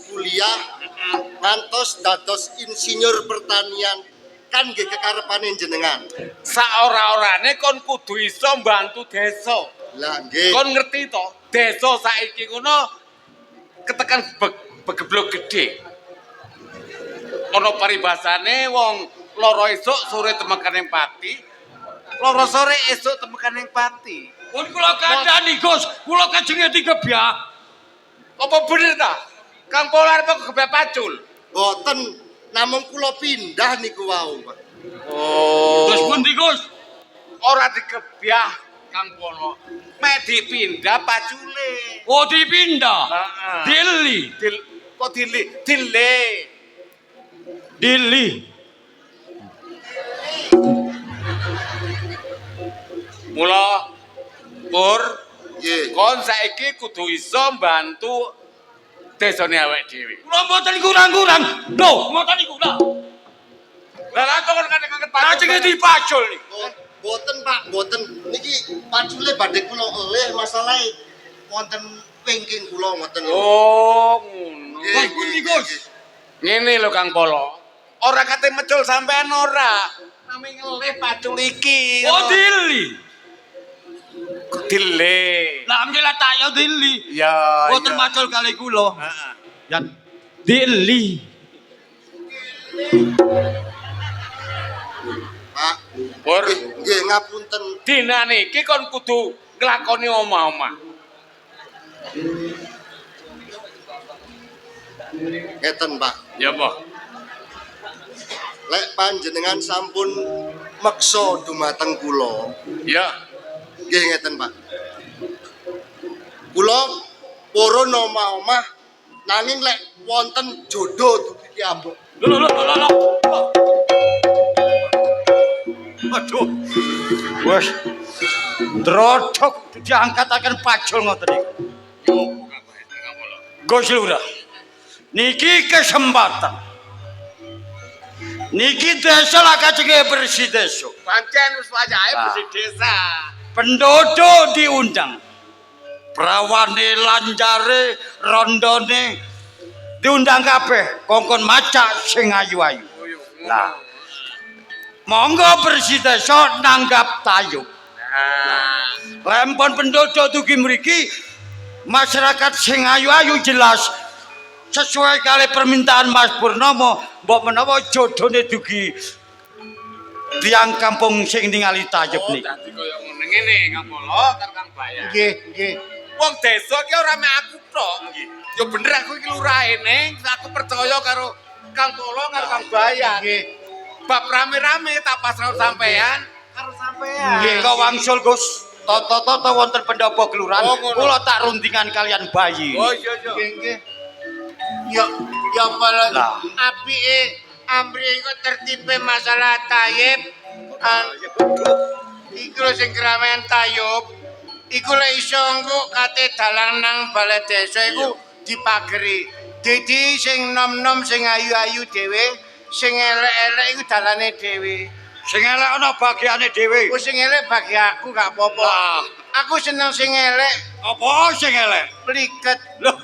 kuliah ngantos dados insinyur pertanian kan nggih kekarepane jenengan. Saora-orane kon kudu iso mbantu desa. Lah nggih. Kon ngerti to, desa saiki ngono ketekan begeblok gede. Ana paribasane wong loro esuk sore temekan ing pati, loro sore esuk temekan ing pati. Pun kula kandhani Gus, kula kajenge digebyah. Apa bener ta? Kang Polar apa kegebyah pacul? Boten namung kula pindah niku wau, Pak. Oh. Gus pundi Gus? Ora digebyah Kang Polo. Mek dipindah pacule. Oh dipindah. Heeh. Dili. Kok dile. Dili. Mula Pur, Nggih. kon saiki kudu iso mbantu desane awake dhewe. Kula mboten kurang-kurang. Lho, ngoten niku lho. Lah lan kok kangen Kajenge dipacul niku. Boten Pak, boten. Niki pacule badhe kula elih masalahe wonten wingking kula ngoten. Oh, ngono. Nggih, Gus pundi Gus? Ngene lho Kang Polo. Ora kate mecul sampean ora. Nami ngelih pacul iki. Oh dili. Dile. Lah ambil tak yo dili. Ya. Mboten macul kali kula. Heeh. Yan dili. Pak, Pur, nggih ngapunten. dinane iki kon kudu nglakoni omah-omah. Ngeten, Pak. Ya apa? Lek panjenengan sampun meksa dumateng kula, Ya. nggih ngeten, Pak. Kula purun omah-omah nanging lek wonten jodoh dugi kiambuk. Lho. Aduh. Wes. Drodok diangkataken pacul ngoten niku. Gus Lurah. Niki kesempatan. Niki desa lah kajenge bersih desa. Pancen wis wayahe Nah. bersih desa. Penduduk diundang. Prawane lanjare rondone diundang kabeh kongkon macak sing ayu-ayu. Lah, monggo bersih desa nanggap tayub. Nah, Lempon penduduk dugi mriki masyarakat sing ayu-ayu jelas sesuai kali permintaan Mas Purnomo mbok menawa jodone dugi tiang kampung sing ningali tayub oh, niki. dadi kaya ngene ngene Kang Polo karo Kang Bayan. Nggih, nggih. Wong desa ki ora mek aku tok. Ya bener aku iki lurahe ning aku percaya karo Kang Polo karo Kang Bayan. Nggih. Bab rame-rame tak pasrah sampean karo sampean. Nggih kok wangsul Gus. Toto-toto wonten pendopo kelurahan. Oh, ngono. Kula tak rundingan kalian bayi. Oh iya iya. Nggih, nggih. Ya pala Lah. apike amri kok tertipe masalah tayib iku lho sing keramaian tayub iku lek iso engko kate dalan nang balai desa iku dipageri. Dadi sing nom-nom sing ayu-ayu dhewe, sing elek-elek iku dalane dhewe. Sing elek ana bagiane dhewe. Sing elek bagi aku gak apa-apa. Lah. Aku seneng sing elek, Apa sing elek? pliket. Loh.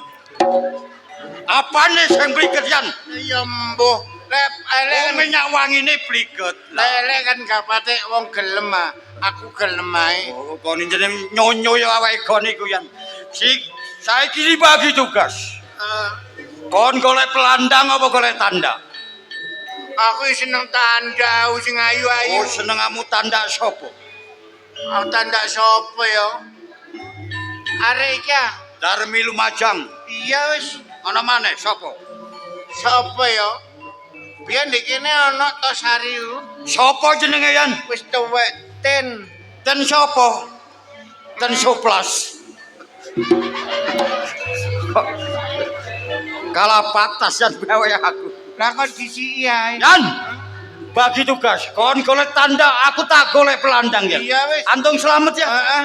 Apane sing pliket yan? Ya mbuh, lek elek Oh, minyak wangine pliket. lek kan gak patek wong gelem ah. Aku gelem ae. Oh, kon jeneng nyonyo ya awake kon iku yan. Saiki dibagi tugas. Kon golek pelandang apa golek tanda? Aku seneng tanda sing ayu-ayu. Oh, senengamu tanda sapa? Aku tanda sapa ya? Arek iki ah. Darmi Lumajang. Iya wis. Ana maneh sapa? Sapa ya? Biyen di kene ana Tosari. Sapa jenenge yan? Wis tuwek ten. Ten sapa? Ten Soplas. Kalah patas yan gawe aku. Lah kok disiki ae. Yan. Bagi tugas. Kon golek tanda, aku tak golek pelandang ya. Iya wis. Antung selamat ya. Heeh.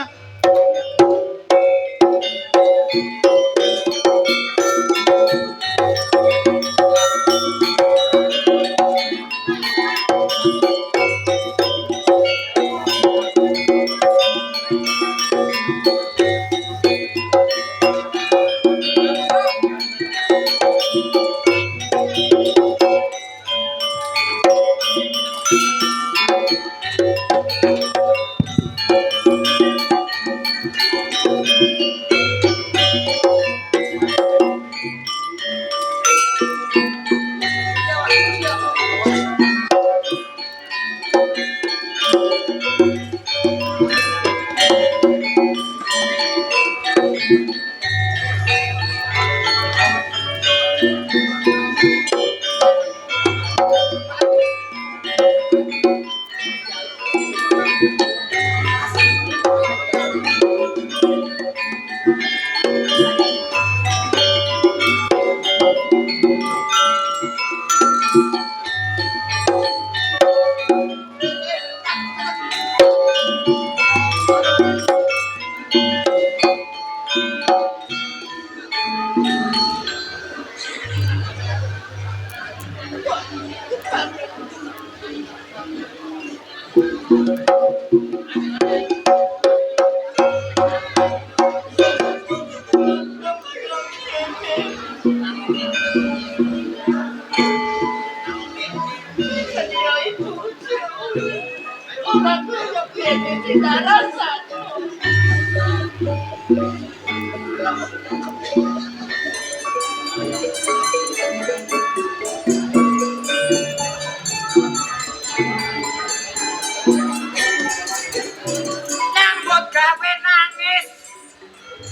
Nyambut gawe nangis,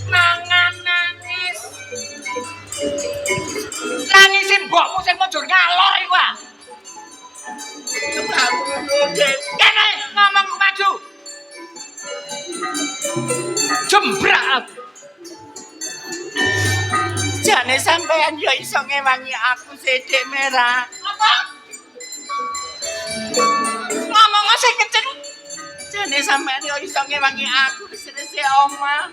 mangan nangis. Nangisi mbokmu sing mundur ngalor iku ah. Kene ngomong maju. Jembrak aku. Jane sampean yo iso ngewangi aku Sithik Merah. Apa? Ngomong sing kenceng. Jane sampean yo iso ngewangi aku resik-resik omah.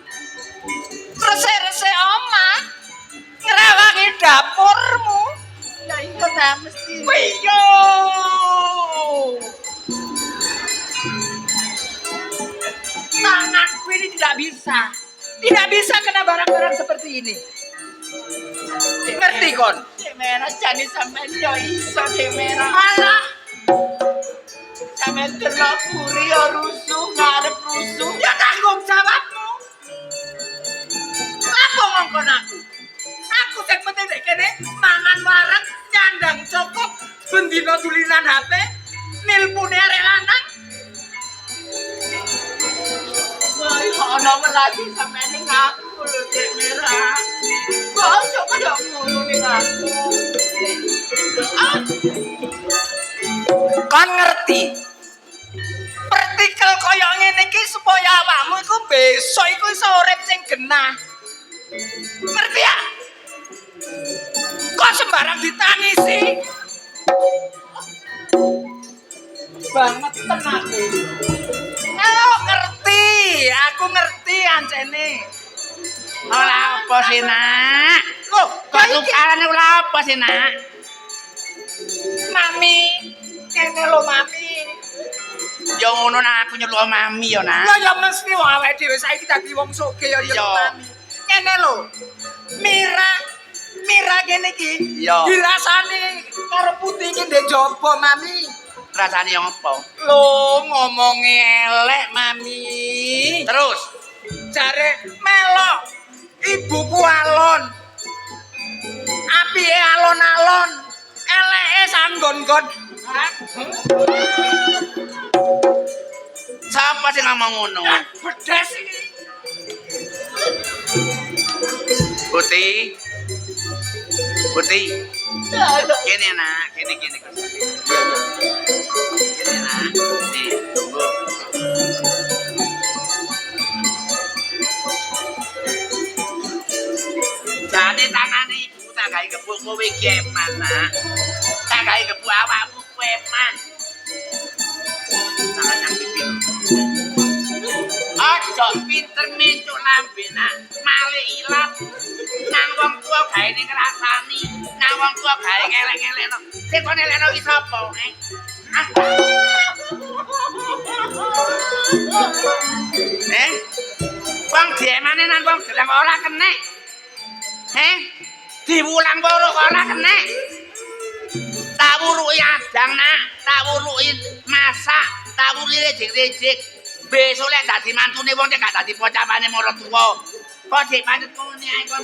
Resik-resik omah. Ngrewangi dapurmu. Ya iya ta mesti. Iya. Tanganku ini tidak bisa. Tidak bisa kena barang-barang seperti ini. Ngerti kon? Sithik Merah jane sampean yo iso Sithik Merah. Alah. Sampeyan delok buri yo rusuh, ngarep rusuh. Ya tanggung jawabmu. Apa ngongkon aku? Aku sing penting nek kene mangan wareg, nyandang cukup, bendina tulinan HP, nilpune arek lanang. Wah, ana lagi sampeyan ning aku lho Sithik Merah. Kok ojo kaya ngono ning aku. Kan ngerti? Partikel kaya ngene iki supaya awakmu iku besok iku iso urip sing genah. Ngerti ya? Kok sembarang ditangisi? Banget tenaku. Oh, ngerti. Aku ngerti ancene. Ora apa sih, Nak? Loh, kok tukaran ora apa sih, Nak? Mami, kene lho Mami. Ya ngono nak aku nyeluk mami ya nak. Lah ya mesti wong awake dhewe saiki dadi wong sugih ya Iya. Mami. Kene lho. Mira kene iki. Iya. Dirasani karo putih iki ndek jaba Mami. Rasane yang apa? Lho ngomongi elek Mami. Terus Jare melok ibuku alon. Apike alon-alon. Eleke sanggon-gon. siapa sih ngomong ngono? Pedes iki. Putih. Putih. Kene nak, kene. Kene nak. Nih, tunggu. Jadi tangane ibu tak gawe gebuk kowe iki eman nak. Tak gawe gebuk awakmu kowe eman. Tangan yang pipin. Aja pinter mencuk lambe nak, malih ilat. Nang wong tua gawe ning ngrasani, nang wong tua gawe ngelek-ngelekno. Sing kon elekno iki sapa, Wong diemane nang wong gelem ora kenek. diulang poro kok ora kena. Tak wuruki adang nak, tak wuruki masak, tak wuruki rejik-rejik. Besok lek dadi mantune wong gak dadi pocapane marang tuwa. Kok dik pancet ngene ae kok.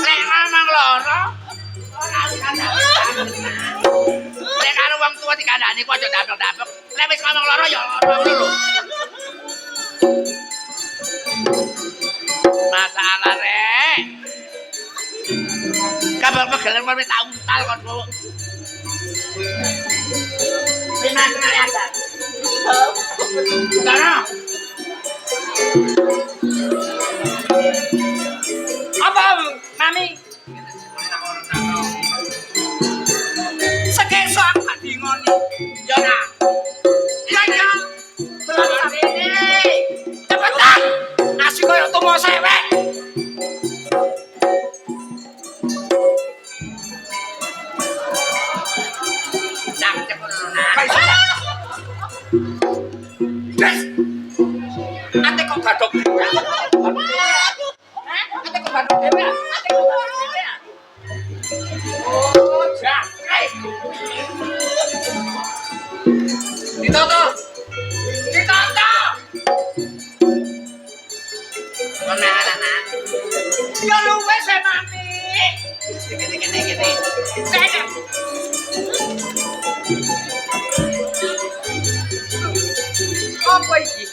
Lek ngomong loro, ora usah lek karo wong tuwa dikandani kok aja dapek-dapek. Lek wis ngomong loro ya loro lho. Masalah rek. Kabar pegelen mau tak untal kon Bu. Pinan kenal ada. Karena apa Mami? Sekesok aku gak dingoni. Ya nak. Ya. Selamat ini. Cepetan. Nasi koyo tumo sewek. Ate kok badok dhewe. Hah? Ate kok badok dhewe? Ate kok badok dhewe? Oh, jangkrik. Ditoto. Ditoto. Mana anak? Ya luwes e Mami. Gini. Kene. Apa iki?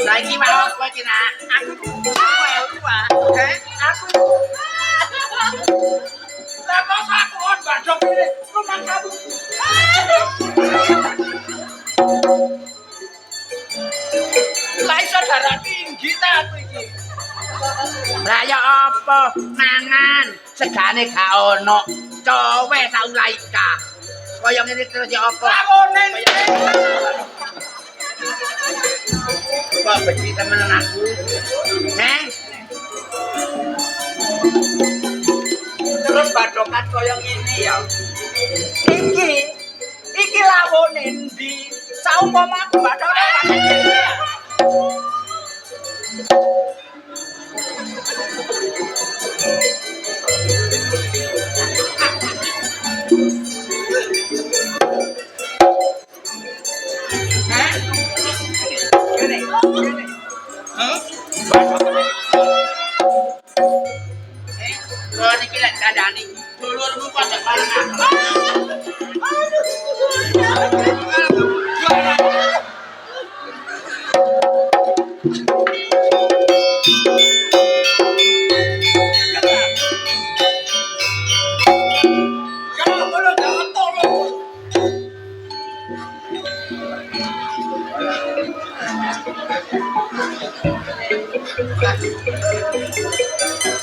Lah iki mau apa iki nak? Aku lupa. Aku. Lah kok aku on badok ini rumah kamu. Lah iso darah tinggi ta aku iki. Lah ya apa? Mangan, segane gak ono. Cowe saulaika. Kaya ngene terus ya apa? Lawonen. Kok benci temenan aku? Heh? Terus badokan kaya ngene ya. Iki lawone ndi? Saumpama aku badokan ngene. Dulurmu kok gak bareng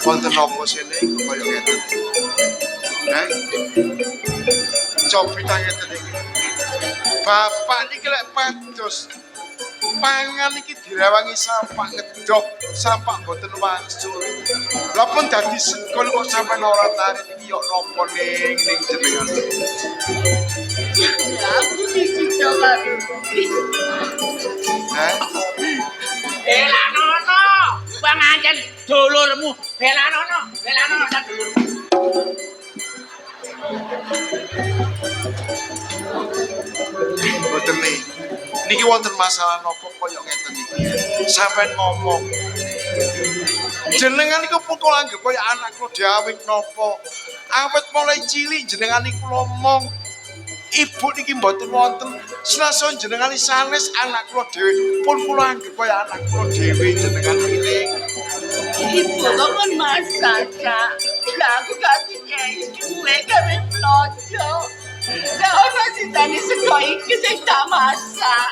Wonten apa sene kaya ngeten. Hah? Coba ngeten iki. Bapak niki lek pados pangan iki dirawangi sampah ngedok, sampah mboten wangsul. Lah pun dadi sekol kok sampean ora tarik iki yo napa ning jenengan. aku dicoba. Hah? Bela nono, bang anjen dulurmu. Bela nono sak dulurmu. Mboten niki wonten masalah napa kaya ngeten iki. Sampeyan ngomong. Jenengan niku pun kula anggap kaya anak kula dhewe napa. Awet mulai cilik jenengan niku ngomong. Ibu niki mboten wonten senajan jenengan sanes anak kula dhewe pun kula anggap kaya anak kula dhewe jenengan iling. Ibu kok kan masak, Kak. Lah aku ganti duwe kare plojo. Lah ono sintane sego iki sing tak masak.